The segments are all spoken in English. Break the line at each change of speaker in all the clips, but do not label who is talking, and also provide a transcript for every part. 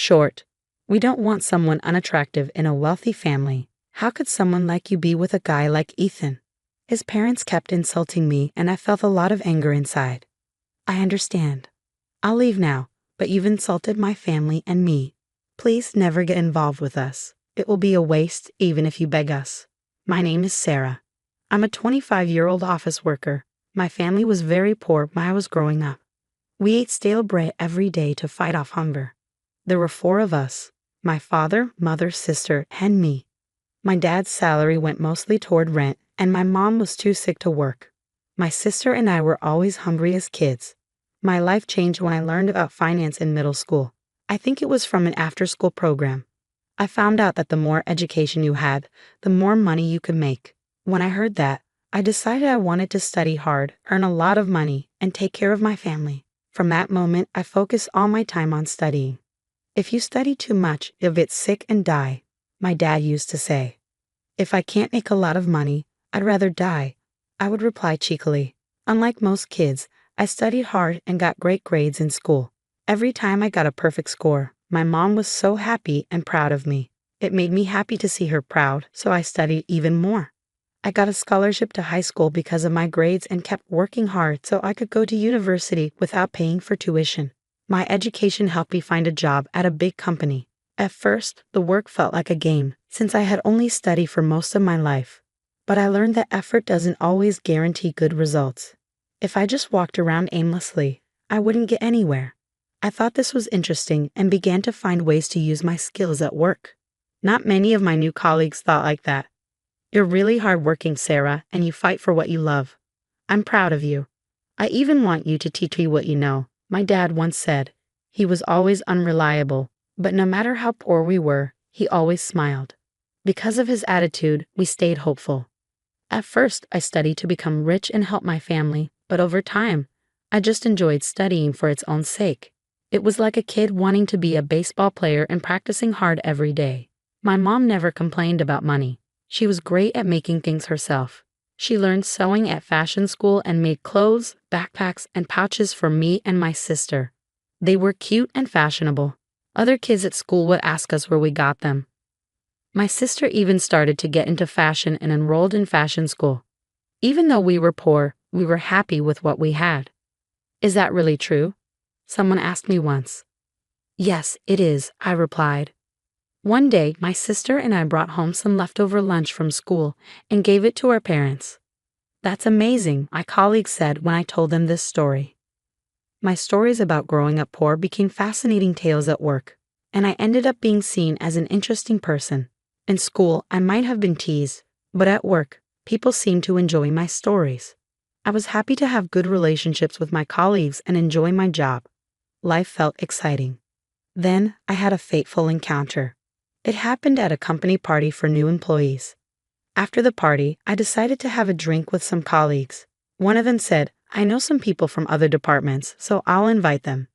Short. We don't want someone unattractive in a wealthy family. How could someone like you be with a guy like Ethan? His parents kept insulting me and I felt a lot of anger inside. I understand. I'll leave now, but you've insulted my family and me. Please never get involved with us. It will be a waste even if you beg us. My name is Sarah. I'm a 25-year-old office worker. My family was very poor when I was growing up. We ate stale bread every day to fight off hunger. There were 4 of us: my father, mother, sister, and me. My dad's salary went mostly toward rent, and my mom was too sick to work. My sister and I were always hungry as kids. My life changed when I learned about finance in middle school. I think it was from an after-school program. I found out that the more education you had, the more money you could make. When I heard that, I decided I wanted to study hard, earn a lot of money, and take care of my family. From that moment, I focused all my time on studying. If you study too much, you'll get sick and die, my dad used to say. If I can't make a lot of money, I'd rather die, I would reply cheekily. Unlike most kids, I studied hard and got great grades in school. Every time I got a perfect score, my mom was so happy and proud of me. It made me happy to see her proud, so I studied even more. I got a scholarship to high school because of my grades and kept working hard so I could go to university without paying for tuition. My education helped me find a job at a big company. At first, the work felt like a game, since I had only studied for most of my life. But I learned that effort doesn't always guarantee good results. If I just walked around aimlessly, I wouldn't get anywhere. I thought this was interesting and began to find ways to use my skills at work. Not many of my new colleagues thought like that. You're really hardworking, Sarah, and you fight for what you love. I'm proud of you. I even want you to teach me what you know. My dad once said, he was always unreliable, but no matter how poor we were, he always smiled. Because of his attitude, we stayed hopeful. At first, I studied to become rich and help my family, but over time, I just enjoyed studying for its own sake. It was like a kid wanting to be a baseball player and practicing hard every day. My mom never complained about money. She was great at making things herself. She learned sewing at fashion school and made clothes, backpacks, and pouches for me and my sister. They were cute and fashionable. Other kids at school would ask us where we got them. My sister even started to get into fashion and enrolled in fashion school. Even though we were poor, we were happy with what we had. Is that really true? Someone asked me once. Yes, it is, I replied. One day, my sister and I brought home some leftover lunch from school and gave it to our parents. That's amazing, my colleagues said when I told them this story. My stories about growing up poor became fascinating tales at work, and I ended up being seen as an interesting person. In school, I might have been teased, but at work, people seemed to enjoy my stories. I was happy to have good relationships with my colleagues and enjoy my job. Life felt exciting. Then, I had a fateful encounter. It happened at a company party for new employees. After the party, I decided to have a drink with some colleagues. One of them said, I know some people from other departments, so I'll invite them.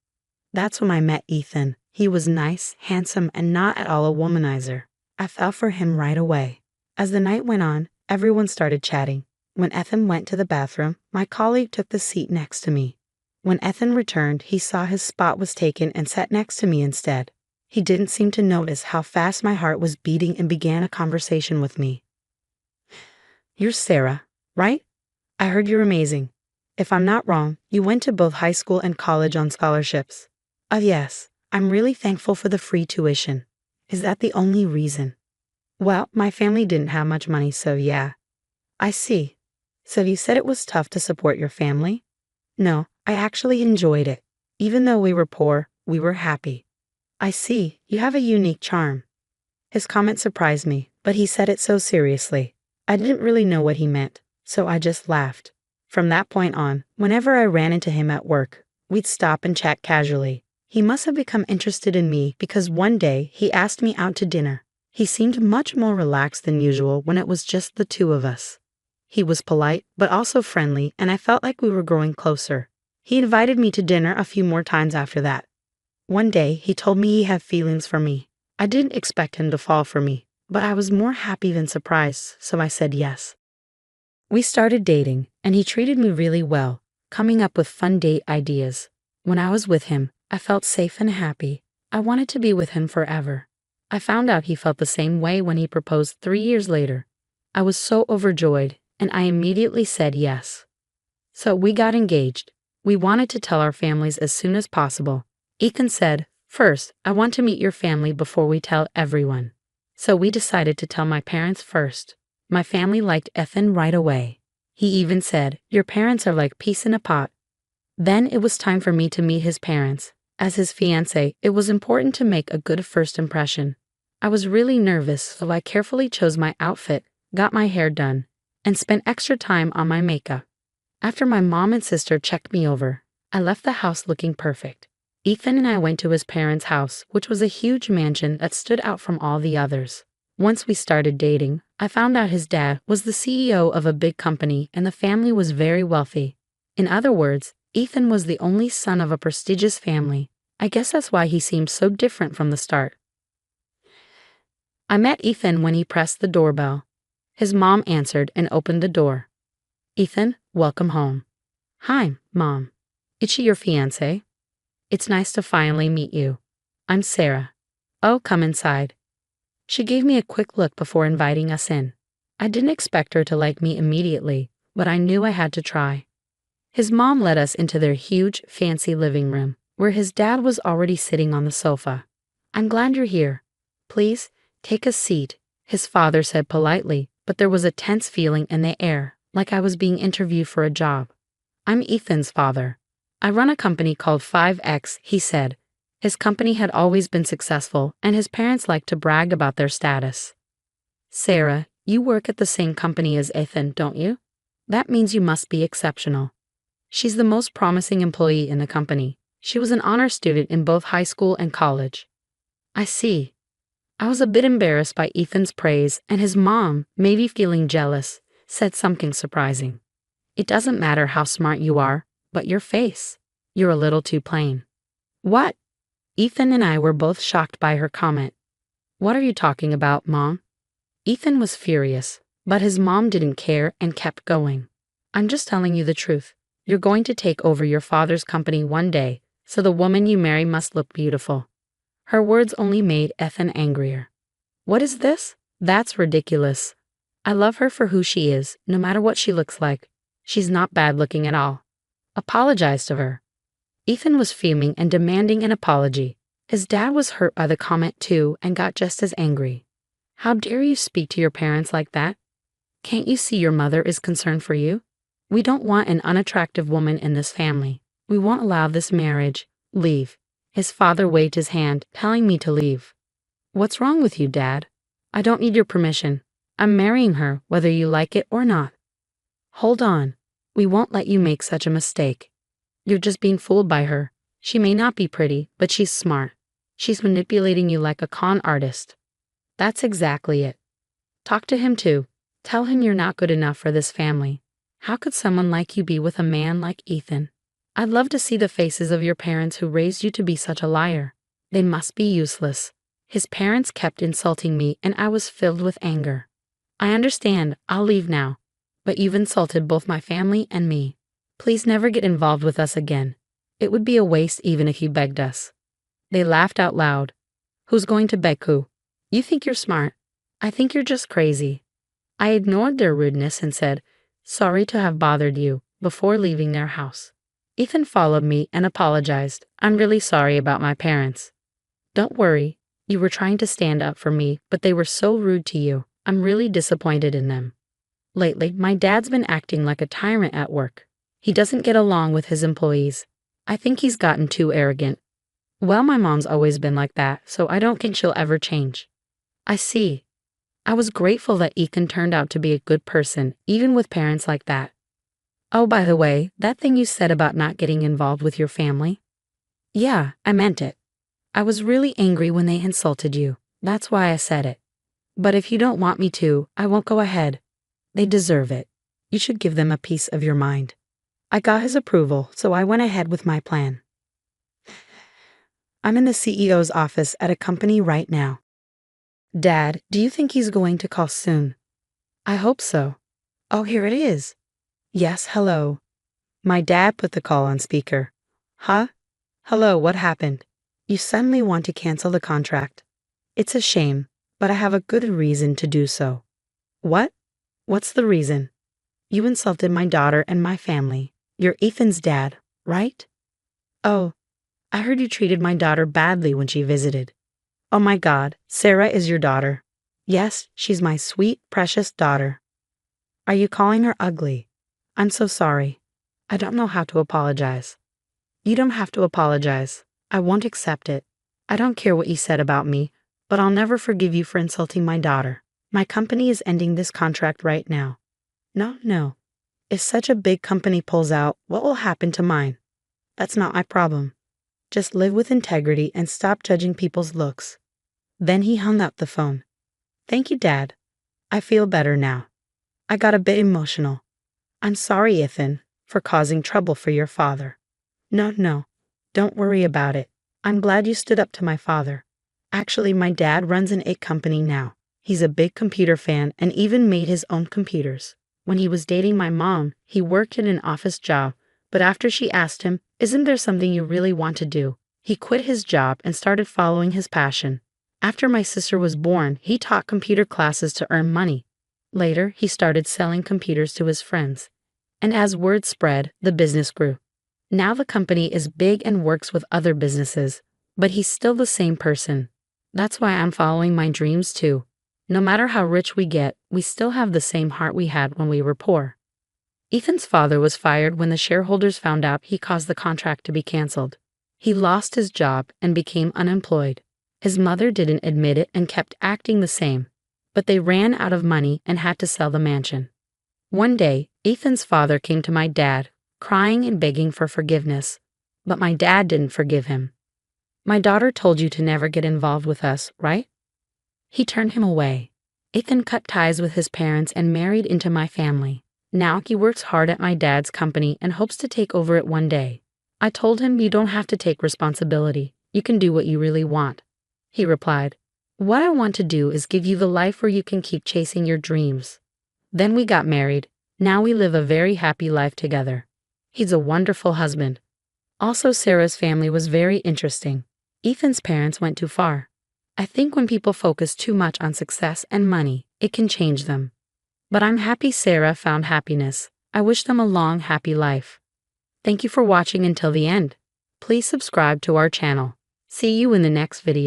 That's when I met Ethan. He was nice, handsome, and not at all a womanizer. I fell for him right away. As the night went on, everyone started chatting. When Ethan went to the bathroom, my colleague took the seat next to me. When Ethan returned, he saw his spot was taken and sat next to me instead. He didn't seem to notice how fast my heart was beating and began a conversation with me. You're Sarah, right? I heard you're amazing. If I'm not wrong, you went to both high school and college on scholarships. Yes, I'm really thankful for the free tuition. Is that the only reason? Well, my family didn't have much money, so yeah. I see. So you said it was tough to support your family? No, I actually enjoyed it. Even though we were poor, we were happy. I see, you have a unique charm. His comment surprised me, but he said it so seriously. I didn't really know what he meant, so I just laughed. From that point on, whenever I ran into him at work, we'd stop and chat casually. He must have become interested in me because one day he asked me out to dinner. He seemed much more relaxed than usual when it was just the 2 of us. He was polite, but also friendly, and I felt like we were growing closer. He invited me to dinner a few more times after that. One day, he told me he had feelings for me. I didn't expect him to fall for me, but I was more happy than surprised, so I said yes. We started dating, and he treated me really well, coming up with fun date ideas. When I was with him, I felt safe and happy. I wanted to be with him forever. I found out he felt the same way when he proposed 3 years later. I was so overjoyed, and I immediately said yes. So we got engaged. We wanted to tell our families as soon as possible. Ethan said, "First, I want to meet your family before we tell everyone." So we decided to tell my parents first. My family liked Ethan right away. He even said, "Your parents are like peas in a pot." Then it was time for me to meet his parents. As his fiancé, it was important to make a good first impression. I was really nervous, so I carefully chose my outfit, got my hair done, and spent extra time on my makeup. After my mom and sister checked me over, I left the house looking perfect. Ethan and I went to his parents' house, which was a huge mansion that stood out from all the others. Once we started dating, I found out his dad was the CEO of a big company and the family was very wealthy. In other words, Ethan was the only son of a prestigious family. I guess that's why he seemed so different from the start. I met Ethan when he pressed the doorbell. His mom answered and opened the door. "Ethan, welcome home." "Hi, Mom. Is she your fiancé?" "It's nice to finally meet you. I'm Sarah." "Oh, come inside." She gave me a quick look before inviting us in. I didn't expect her to like me immediately, but I knew I had to try. His mom led us into their huge, fancy living room, where his dad was already sitting on the sofa. "I'm glad you're here. Please, take a seat," his father said politely, but there was a tense feeling in the air, like I was being interviewed for a job. "I'm Ethan's father. I run a company called 5X, he said. His company had always been successful, and his parents liked to brag about their status. "Sarah, you work at the same company as Ethan, don't you? That means you must be exceptional." "She's the most promising employee in the company. She was an honor student in both high school and college." "I see." I was a bit embarrassed by Ethan's praise, and his mom, maybe feeling jealous, said something surprising. "It doesn't matter how smart you are, but your face. You're a little too plain." "What?" Ethan and I were both shocked by her comment. "What are you talking about, Mom?" Ethan was furious, but his mom didn't care and kept going. "I'm just telling you the truth. You're going to take over your father's company one day, so the woman you marry must look beautiful." Her words only made Ethan angrier. "What is this? That's ridiculous. I love her for who she is, no matter what she looks like. She's not bad looking at all. Apologize to her." Ethan was fuming and demanding an apology. His dad was hurt by the comment too and got just as angry. "How dare you speak to your parents like that? Can't you see your mother is concerned for you? We don't want an unattractive woman in this family. We won't allow this marriage. Leave." His father waved his hand, telling me to leave. "What's wrong with you, Dad? I don't need your permission. I'm marrying her, whether you like it or not." "Hold on. We won't let you make such a mistake. You're just being fooled by her. She may not be pretty, but she's smart. She's manipulating you like a con artist." "That's exactly it. Talk to him too. Tell him you're not good enough for this family. How could someone like you be with a man like Ethan? I'd love to see the faces of your parents who raised you to be such a liar. They must be useless." His parents kept insulting me and I was filled with anger. "I understand, I'll leave now. But you've insulted both my family and me. Please never get involved with us again. It would be a waste even if you begged us." They laughed out loud. "Who's going to beg who? You think you're smart. I think you're just crazy." I ignored their rudeness and said, "Sorry to have bothered you," before leaving their house. Ethan followed me and apologized. "I'm really sorry about my parents." "Don't worry. You were trying to stand up for me, but they were so rude to you. I'm really disappointed in them. Lately, my dad's been acting like a tyrant at work. He doesn't get along with his employees. I think he's gotten too arrogant." "Well, my mom's always been like that, so I don't think she'll ever change." "I see." I was grateful that Ethan turned out to be a good person, even with parents like that. "Oh, by the way, that thing you said about not getting involved with your family?" "Yeah, I meant it. I was really angry when they insulted you. That's why I said it. But if you don't want me to, I won't go ahead. They deserve it. You should give them a piece of your mind." I got his approval, so I went ahead with my plan. I'm in the CEO's office at a company right now. "Dad, do you think he's going to call soon?" "I hope so." "Oh, here it is." "Yes, hello." My dad put the call on speaker. "Huh? Hello, what happened?" You suddenly want to cancel the contract. It's a shame, but I have a good reason to do so. What? What's the reason? You insulted my daughter and my family. You're Ethan's dad, right? Oh, I heard you treated my daughter badly when she visited. Oh my God, Sarah is your daughter. Yes, she's my sweet, precious daughter. Are you calling her ugly? I'm so sorry. I don't know how to apologize. You don't have to apologize. I won't accept it. I don't care what you said about me, but I'll never forgive you for insulting my daughter. My company is ending this contract right now. No. If such a big company pulls out, what will happen to mine? That's not my problem. Just live with integrity and stop judging people's looks. Then he hung up the phone. Thank you, Dad. I feel better now. I got a bit emotional. I'm sorry, Ethan, for causing trouble for your father. No. Don't worry about it. I'm glad you stood up to my father. Actually, my dad runs an egg company now. He's a big computer fan and even made his own computers. When he was dating my mom, he worked in an office job, but after she asked him, "Isn't there something you really want to do?" he quit his job and started following his passion. After my sister was born, he taught computer classes to earn money. Later, he started selling computers to his friends. And as word spread, the business grew. Now the company is big and works with other businesses, but he's still the same person. That's why I'm following my dreams too. No matter how rich we get, we still have the same heart we had when we were poor. Ethan's father was fired when the shareholders found out he caused the contract to be canceled. He lost his job and became unemployed. His mother didn't admit it and kept acting the same, but they ran out of money and had to sell the mansion. One day, Ethan's father came to my dad, crying and begging for forgiveness, but my dad didn't forgive him. My daughter told you to never get involved with us, right? He turned him away. Ethan cut ties with his parents and married into my family. Now he works hard at my dad's company and hopes to take over it one day. I told him you don't have to take responsibility. You can do what you really want. He replied, "What I want to do is give you the life where you can keep chasing your dreams." Then we got married. Now we live a very happy life together. He's a wonderful husband. Also, Sarah's family was very interesting. Ethan's parents went too far. I think when people focus too much on success and money, it can change them. But I'm happy Sarah found happiness. I wish them a long, happy life. Thank you for watching until the end. Please subscribe to our channel. See you in the next video.